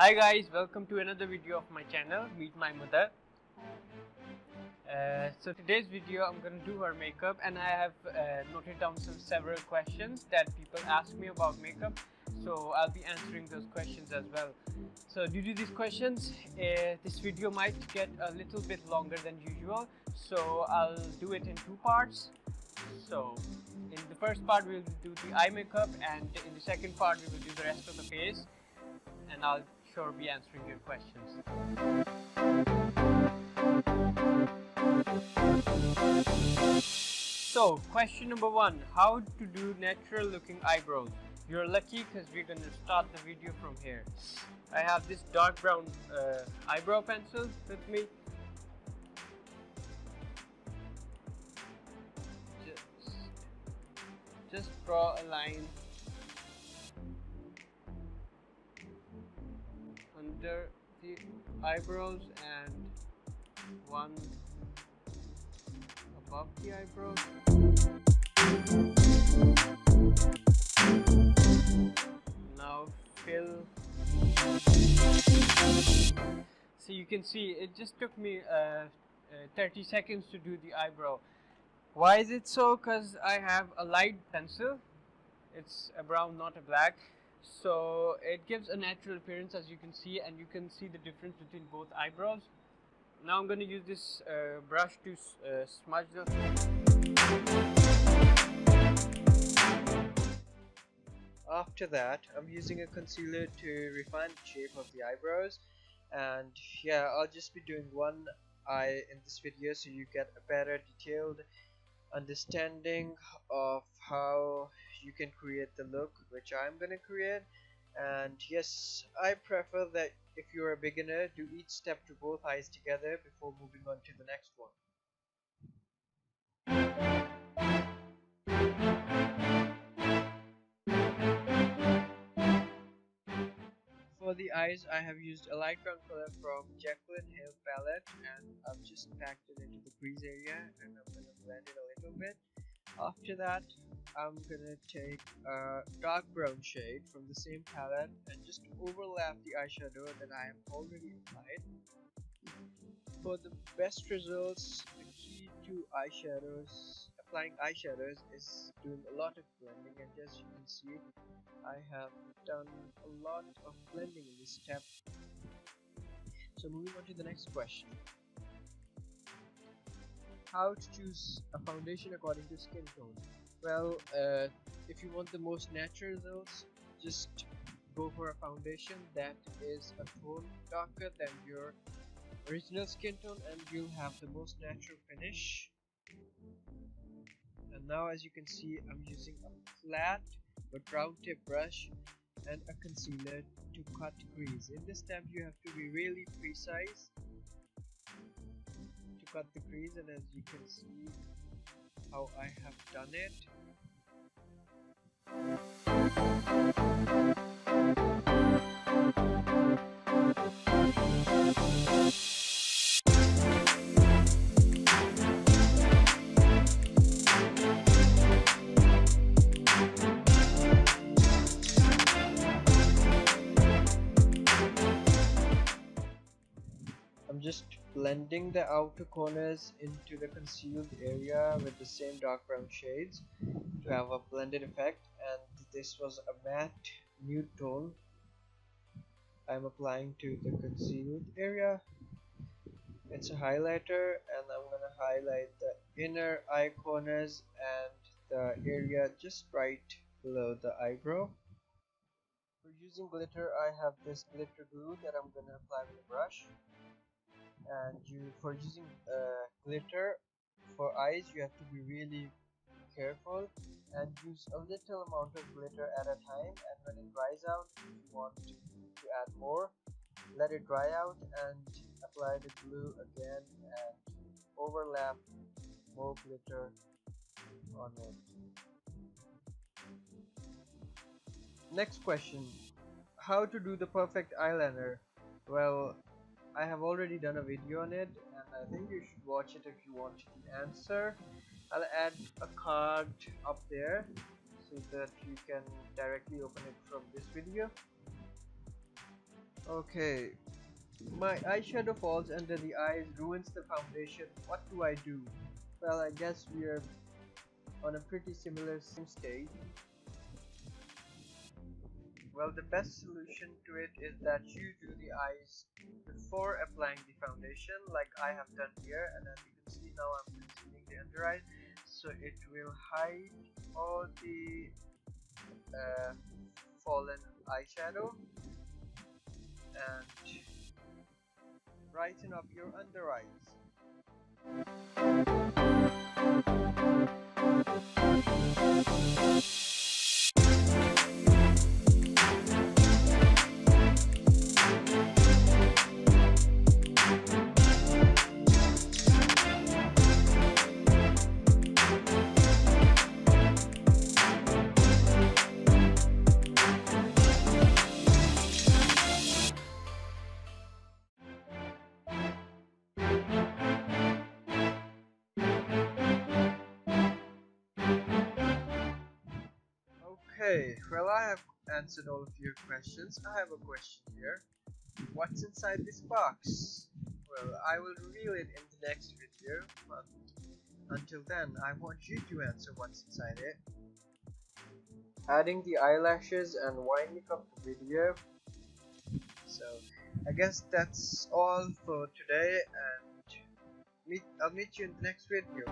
Hi guys, welcome to another video of my channel, Meet My Mother. So today's video I'm gonna do her makeup, and I have noted down several questions that people ask me about makeup, so I'll be answering those questions as well. So due to these questions, this video might get a little bit longer than usual, so I'll do it in two parts. So in the first part we'll do the eye makeup, and in the second part we will do the rest of the face, and I'll sure be answering your questions. So question number one, how to do natural looking eyebrows. You're lucky because we're going to start the video from here. I have this dark brown eyebrow pencil with me. Just draw a line under the eyebrows and one above the eyebrows. Now fill. So you can see it just took me 30 seconds to do the eyebrow. Why is it so? Because I have a light pencil. It's a brown, not a black. So it gives a natural appearance, as you can see, and you can see the difference between both eyebrows. Now I'm going to use this brush to smudge the. After that, I'm using a concealer to refine the shape of the eyebrows, and yeah, I'll just be doing one eye in this video so you get a better detailed understanding of how you can create the look which I'm gonna create. And yes, I prefer that if you're a beginner, do each step to both eyes together before moving on to the next one. For the eyes, I have used a light brown color from JACKLYN HILL palette, and I've just packed it into the crease area, and I'm gonna blend it a little bit. After that, I'm gonna take a dark brown shade from the same palette and just overlap the eyeshadow that I have already applied. For the best results, the key to applying eyeshadows is doing a lot of blending, and as you can see, I have done a lot of blending in this step. So moving on to the next question. How to choose a foundation according to skin tone. Well, if you want the most natural results, just go for a foundation that is a tone darker than your original skin tone, and you'll have the most natural finish. And now, as you can see, I'm using a flat but round tip brush and a concealer to cut crease. In this step you have to be really precise to cut the crease, and as you can see how I have done it. I'm just blending the outer corners into the concealed area with the same dark brown shades to have a blended effect, and this was a matte nude tone I'm applying to the concealed area. It's a highlighter, and I'm gonna highlight the inner eye corners and the area just right below the eyebrow. For using glitter, I have this glitter glue that I'm gonna apply with a brush. And for using glitter for eyes, you have to be really careful and use a little amount of glitter at a time, and when it dries out, if you want to add more, let it dry out and apply the glue again and overlap more glitter on it. Next question, how to do the perfect eyeliner. Well, I have already done a video on it, and I think you should watch it if you want the answer. I'll add a card up there so that you can directly open it from this video. Okay, my eyeshadow falls under the eyes, ruins the foundation. What do I do? Well, I guess we are on a pretty similar same stage. Well, the best solution to it is that you do the eyes before applying the foundation, like I have done here, and as you can see now I'm concealing the under eye, so it will hide all the uh, fallen eyeshadow and brighten up your under eyes. Okay, well, I have answered all of your questions. I have a question here. What's inside this box? Well, I will reveal it in the next video, but until then, I want you to answer what's inside it. Adding the eyelashes and winding up the video. So, I guess that's all for today, and I'll meet you in the next video.